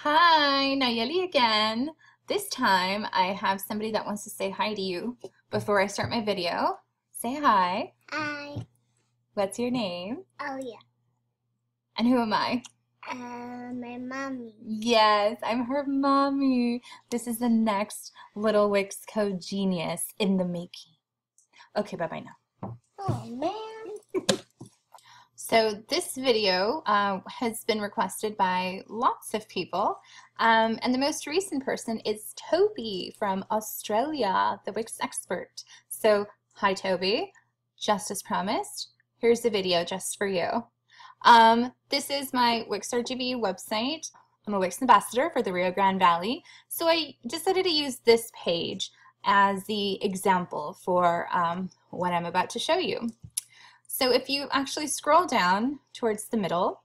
Hi, Nayeli again. This time I have somebody that wants to say hi to you before I start my video. Say hi. Hi. What's your name? Oh yeah. And who am I? My mommy. Yes, I'm her mommy. This is the next little Wix code genius in the making. Okay, bye-bye now. Oh man. So this video has been requested by lots of people, and the most recent person is Toby from Australia, the Wix expert. So hi Toby, just as promised, here's the video just for you. This is my Wix RGB website. I'm a Wix ambassador for the Rio Grande Valley, so I decided to use this page as the example for what I'm about to show you. So if you actually scroll down towards the middle,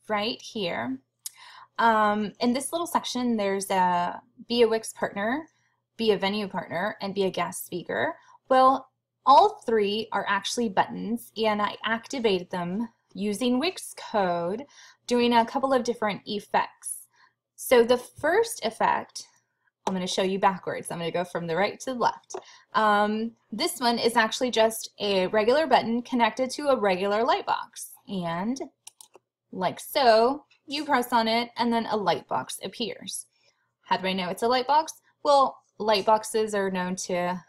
right here, in this little section, there's a be a Wix partner, be a venue partner, and be a guest speaker. Well, all three are actually buttons, and I activated them using Wix code, doing a couple of different effects. So the first effect, I'm going to show you backwards. I'm going to go from the right to the left. This one is actually just a regular button connected to a regular light box. And like so, you press on it and then a light box appears. How do I know it's a light box? Well, light boxes are known to,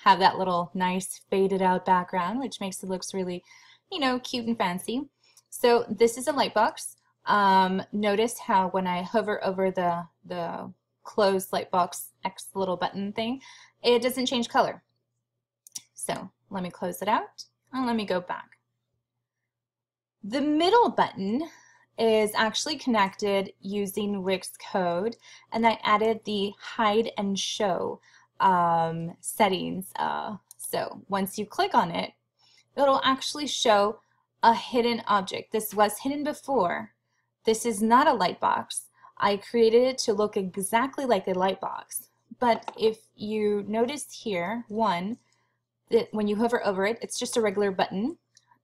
have that little nice faded out background, which makes it look really, cute and fancy. So this is a light box. Notice how when I hover over the closed Lightbox X little button thing, it doesn't change color. So let me close it out and let me go back. The middle button is actually connected using Wix code, and I added the hide and show settings. So once you click on it, it'll actually show a hidden object. This was hidden before. This is not a light box. I created it to look exactly like a light box. But if you notice here, one, that when you hover over it, it's just a regular button,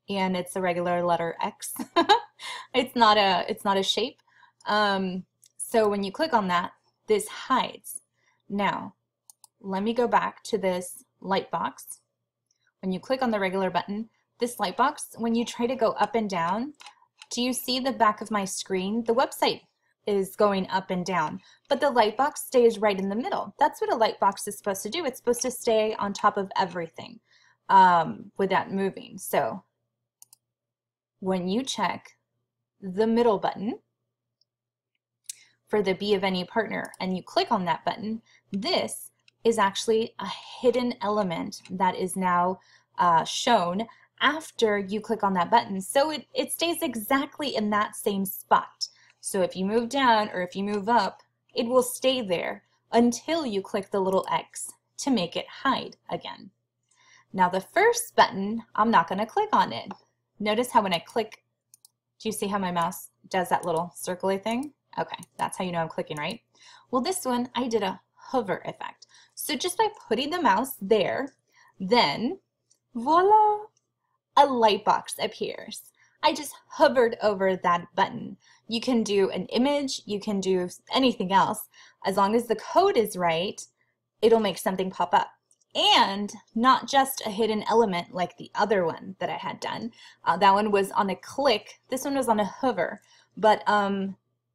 and it's a regular letter X. It's not a shape. So when you click on that, this hides. Now, let me go back to this light box. When you click on the regular button, this light box, when you try to go up and down, do you see the back of my screen? The website is going up and down, but the light box stays right in the middle. That's what a light box is supposed to do. It's supposed to stay on top of everything without moving. So when you check the middle button for the Be a Venue Partner and you click on that button, this is actually a hidden element that is now shown after you click on that button. So it stays exactly in that same spot. So if you move down or if you move up, it will stay there until you click the little X to make it hide again. Now the first button, I'm not going to click on it. Notice how when I click, do you see how my mouse does that little circly thing? Okay, that's how you know I'm clicking, right? Well, this one, I did a hover effect. So just by putting the mouse there, then voila, a light box appears. I just hovered over that button. You can do an image, you can do anything else. As long as the code is right, it'll make something pop up. And not just a hidden element like the other one that I had done. That one was on a click. This one was on a hover. But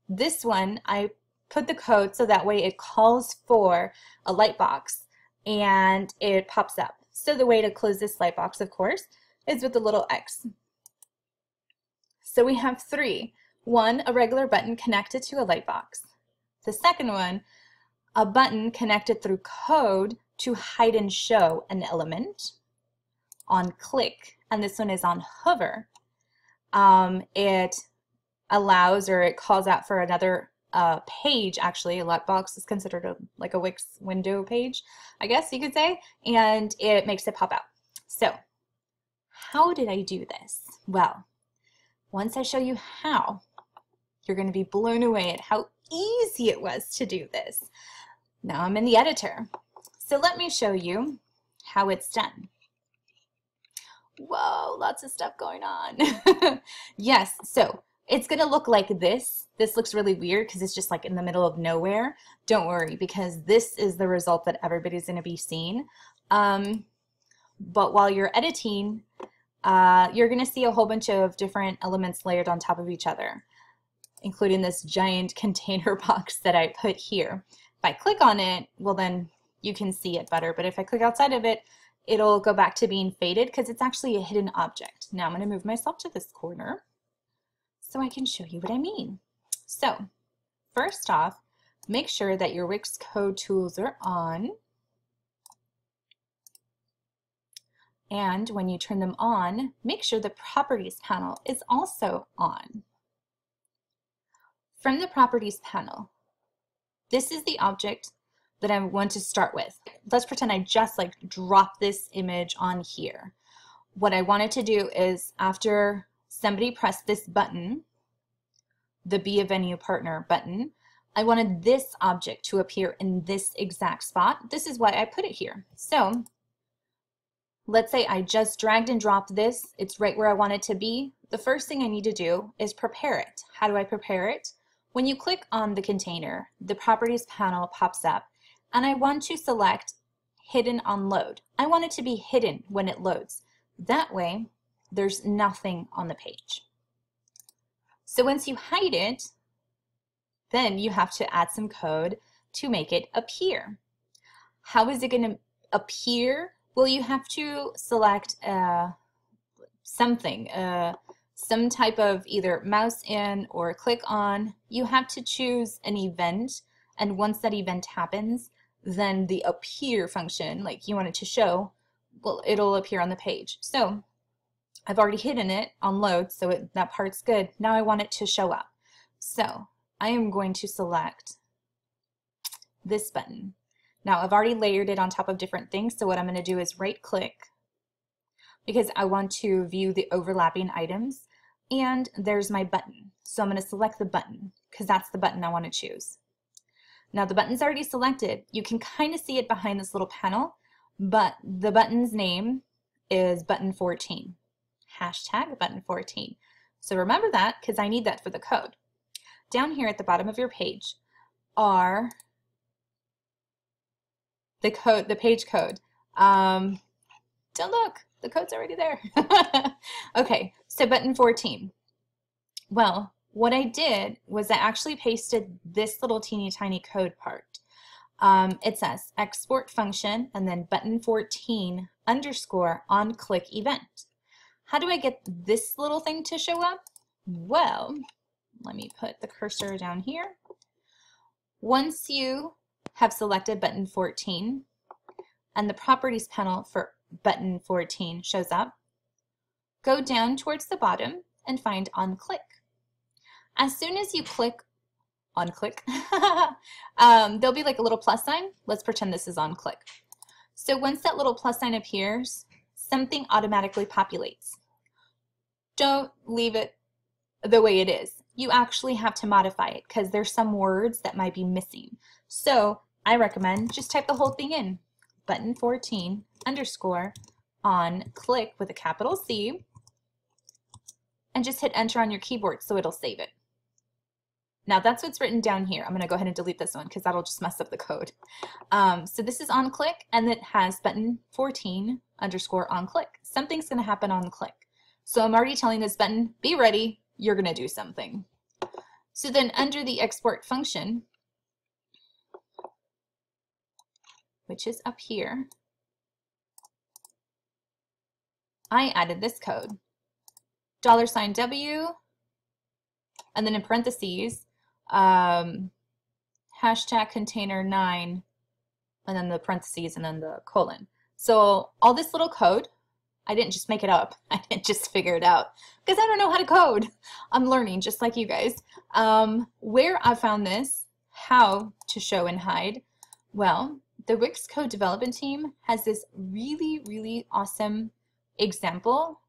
this one, I put the code so that way it calls for a light box and it pops up. So the way to close this light box, of course, is with the little X. So we have three. One, a regular button connected to a light box. The second one, a button connected through code to hide and show an element on click, and this one is on hover. It allows or it calls out for another page. Actually, a light box is considered like a Wix window page, I guess you could say, and it makes it pop out. So how did I do this? Well, once I show you how, you're going to be blown away at how easy it was to do this. Now I'm in the editor. So let me show you how it's done. Whoa, lots of stuff going on. Yes, so It's gonna look like this. This looks really weird because it's just like in the middle of nowhere. Don't worry, because this is the result that everybody's gonna be seeing. But while you're editing, you're gonna see a whole bunch of different elements layered on top of each other, including this giant container box that I put here. If I click on it, well then you can see it better, but if I click outside of it, it'll go back to being faded because it's actually a hidden object. Now I'm gonna move myself to this corner so I can show you what I mean. So first off, make sure that your Wix code tools are on. And when you turn them on, make sure the properties panel is also on. From the properties panel, this is the object that I want to start with. Let's pretend I just like drop this image on here. What I wanted to do is after somebody pressed this button, the Be a Venue Partner button, I wanted this object to appear in this exact spot. This is why I put it here. So let's say I just dragged and dropped this. It's right where I want it to be. The first thing I need to do is prepare it. How do I prepare it? When you click on the container, the properties panel pops up, and I want to select Hidden on Load. I want it to be hidden when it loads. That way, there's nothing on the page. So once you hide it, then you have to add some code to make it appear. How is it going to appear? Well, you have to select something, some type of either mouse in or click on. You have to choose an event, and once that event happens, then the appear function, like you want it to show, well, it'll appear on the page. So I've already hidden it on load, so that part's good. Now I want it to show up. So I am going to select this button. Now I've already layered it on top of different things, so what I'm going to do is right click because I want to view the overlapping items, and there's my button. So I'm going to select the button because that's the button I want to choose. Now the button's already selected. You can kind of see it behind this little panel, but the button's name is button 14. Hashtag button 14. So remember that because I need that for the code. Down here at the bottom of your page are the code, the page code. Don't look, the code's already there. Okay, so button 14. Well, what I did was I actually pasted this little teeny tiny code part. It says export function and then button 14 underscore on click event. How do I get this little thing to show up? Well, let me put the cursor down here. Once you have selected button 14 and the properties panel for button 14 shows up, go down towards the bottom and find on click. As soon as you click on click, there'll be like a little plus sign. Let's pretend this is on click. So once that little plus sign appears, something automatically populates. Don't leave it the way it is. You actually have to modify it because there's some words that might be missing. So I recommend just type the whole thing in. Button 14 underscore on click with a capital C, and just hit enter on your keyboard so it'll save it. Now that's what's written down here. I'm going to go ahead and delete this one because that'll just mess up the code. So this is on click, and it has button 14 underscore on click. Something's going to happen on click. So I'm already telling this button, be ready, you're going to do something. So then under the export function, which is up here, I added this code, $W, and then in parentheses, hashtag container 9, and then the parentheses, and then the colon. So all this little code, I didn't just make it up. I didn't just figure it out because I don't know how to code. I'm learning just like you guys. Where I found this, how to show and hide, well, the Wix code development team has this really, really awesome example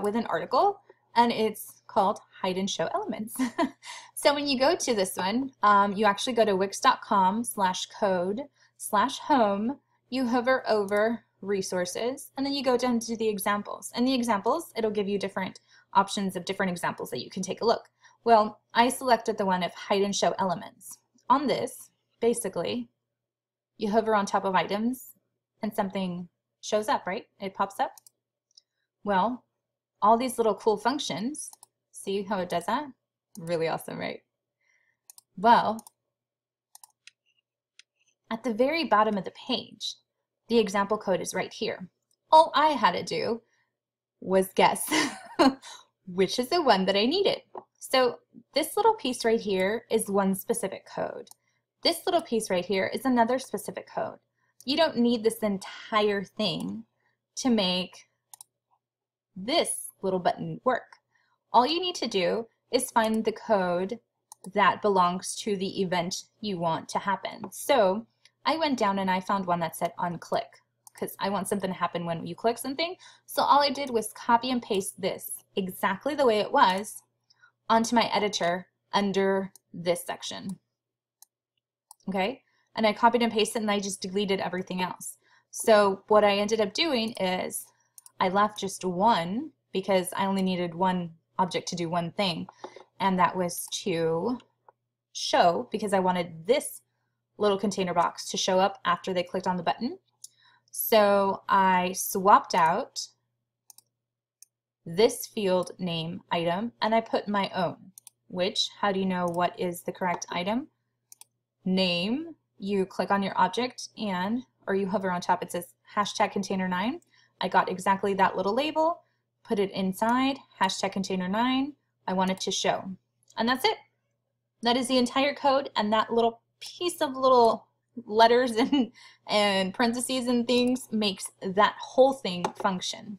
with an article, and it's called Hide and Show Elements. So when you go to this one, you actually go to wix.com/code/home, you hover over resources, and then you go down to the examples. And the examples, it'll give you different options of different examples that you can take a look. Well, I selected the one of hide and show elements. On this, basically, you hover on top of items and something shows up, right? It pops up. Well, all these little cool functions, see how it does that? Really awesome, right? Well, at the very bottom of the page, the example code is right here. All I had to do was guess which is the one that I needed. So this little piece right here is one specific code. This little piece right here is another specific code. You don't need this entire thing to make this little button work. All you need to do is find the code that belongs to the event you want to happen. So I went down and I found one that said on click, because I want something to happen when you click something. So all I did was copy and paste this exactly the way it was onto my editor under this section. Okay, and I copied and pasted and I just deleted everything else. So what I ended up doing is I left just one because I only needed one object to do one thing, and that was to show, because I wanted this little container box to show up after they clicked on the button. So I swapped out this field name item and I put my own, which, how do you know what is the correct item? Name, you click on your object and, or you hover on top, it says hashtag container 9. I got exactly that little label, put it inside, hashtag container 9, I want it to show. And that's it. That is the entire code, and that little piece of little letters and parentheses and things makes that whole thing function.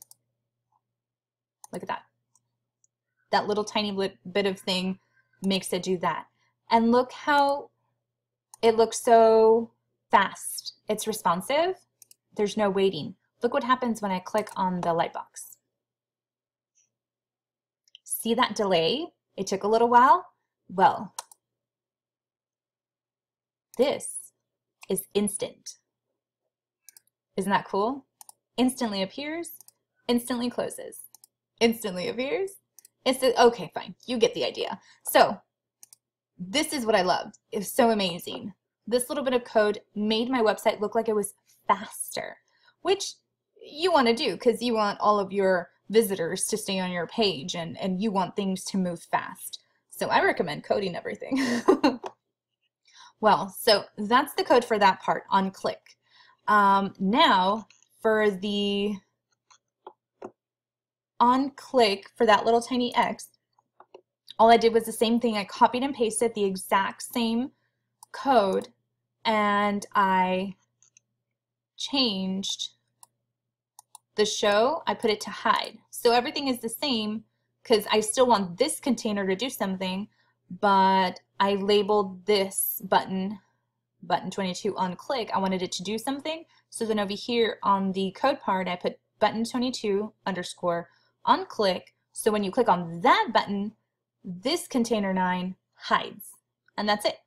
Look at that. That little tiny bit of thing makes it do that. And look how it looks so fast. It's responsive. There's no waiting. Look what happens when I click on the lightbox. See that delay? It took a little while. Well, this is instant. Isn't that cool? Instantly appears, instantly closes. Instantly appears, okay, fine, you get the idea. So this is what I loved. It was so amazing. This little bit of code made my website look like it was faster, which you want to do because you want all of your visitors to stay on your page and you want things to move fast. So I recommend coding everything. Well, so that's the code for that part on click. Now for the on click for that little tiny X, all I did was the same thing. I copied and pasted the exact same code and I changed the show. I put it to hide. So everything is the same because I still want this container to do something, but I labeled this button 22 on click. I wanted it to do something. So then over here on the code part, I put button 22 underscore on click. So when you click on that button, this container 9 hides. And that's it.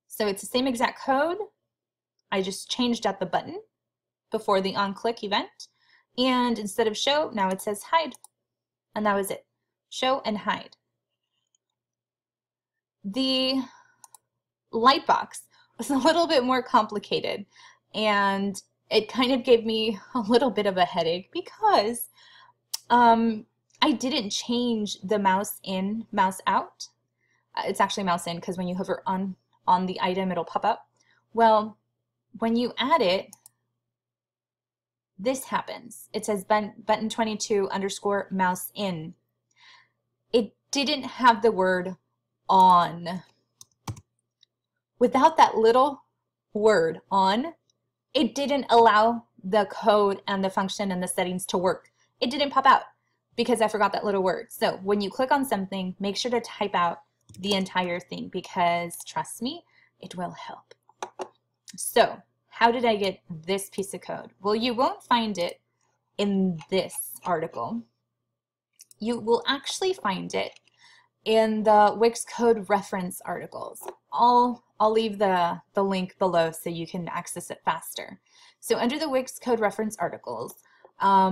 So it's the same exact code. I just changed out the button before the on click event. And instead of show, now it says hide. And that was it. Show and hide. The lightbox was a little bit more complicated, and it kind of gave me a little bit of a headache because I didn't change the mouse in, mouse out. It's actually mouse in because when you hover on the item, it'll pop up. Well, when you add it, this happens. It says button 22 underscore mouse in. It didn't have the word on. Without that little word on, it didn't allow the code and the function and the settings to work. It didn't pop out because I forgot that little word. So when you click on something, make sure to type out the entire thing because trust me, it will help. So how did I get this piece of code? Well, you won't find it in this article. You will actually find it in the Wix code reference articles. I'll leave the link below so you can access it faster. So under the Wix code reference articles,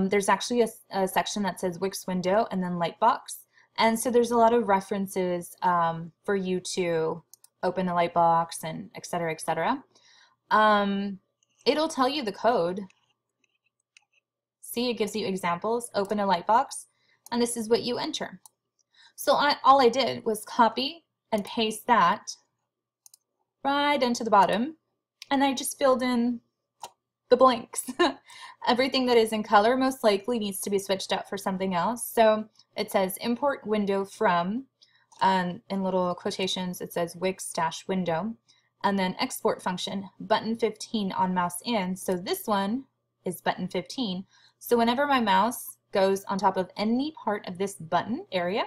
there's actually a section that says Wix window and then Lightbox. And so there's a lot of references for you to open a Lightbox and et cetera, et cetera. It'll tell you the code. See, it gives you examples. Open a Lightbox, and this is what you enter. So all I did was copy and paste that right into the bottom, and I just filled in the blanks. Everything that is in color most likely needs to be switched out for something else. So it says import window from, in little quotations it says Wix-window, and then export function, button 15 on mouse in. So this one is button 15. So whenever my mouse goes on top of any part of this button area,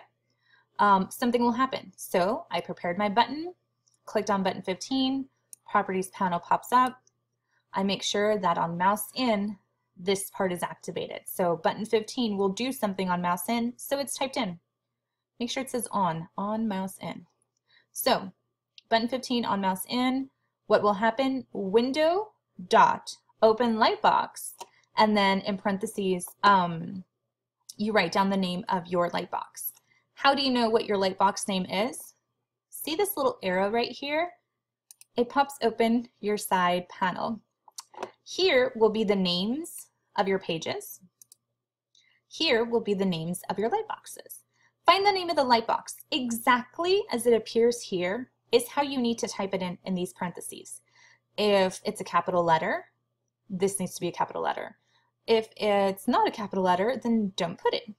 something will happen. So I prepared my button, clicked on button 15, properties panel pops up. I make sure that on mouse in, this part is activated. So button 15 will do something on mouse in, so it's typed in. Make sure it says on mouse in. So button 15 on mouse in, what will happen? Window dot open Lightbox, and then in parentheses, you write down the name of your Lightbox. How do you know what your Lightbox name is? See this little arrow right here? It pops open your side panel. Here will be the names of your pages. Here will be the names of your Lightboxes. Find the name of the Lightbox. Exactly as it appears here is how you need to type it in these parentheses. If it's a capital letter, this needs to be a capital letter. If it's not a capital letter, then don't put it.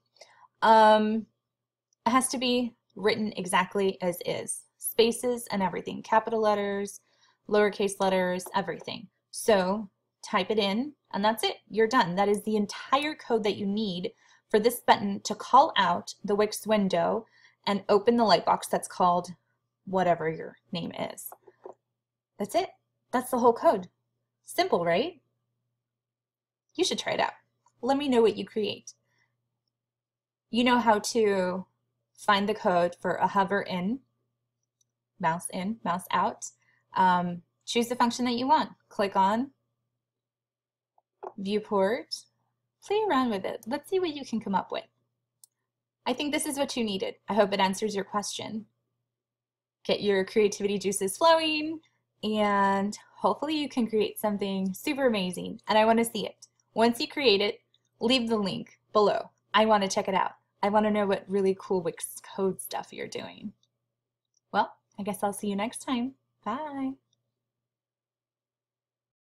It has to be written exactly as is. Spaces and everything. Capital letters, lowercase letters, everything. So type it in, and that's it. You're done. That is the entire code that you need for this button to call out the Wix window and open the Lightbox that's called whatever your name is. That's it. That's the whole code. Simple, right? You should try it out. Let me know what you create. You know how to find the code for a hover in, mouse out. Choose the function that you want. Click on viewport, play around with it. Let's see what you can come up with. I think this is what you needed. I hope it answers your question. Get your creativity juices flowing, and hopefully you can create something super amazing, and I want to see it. Once you create it, leave the link below. I want to check it out. I want to know what really cool Wix code stuff you're doing. Well, I guess I'll see you next time. Bye.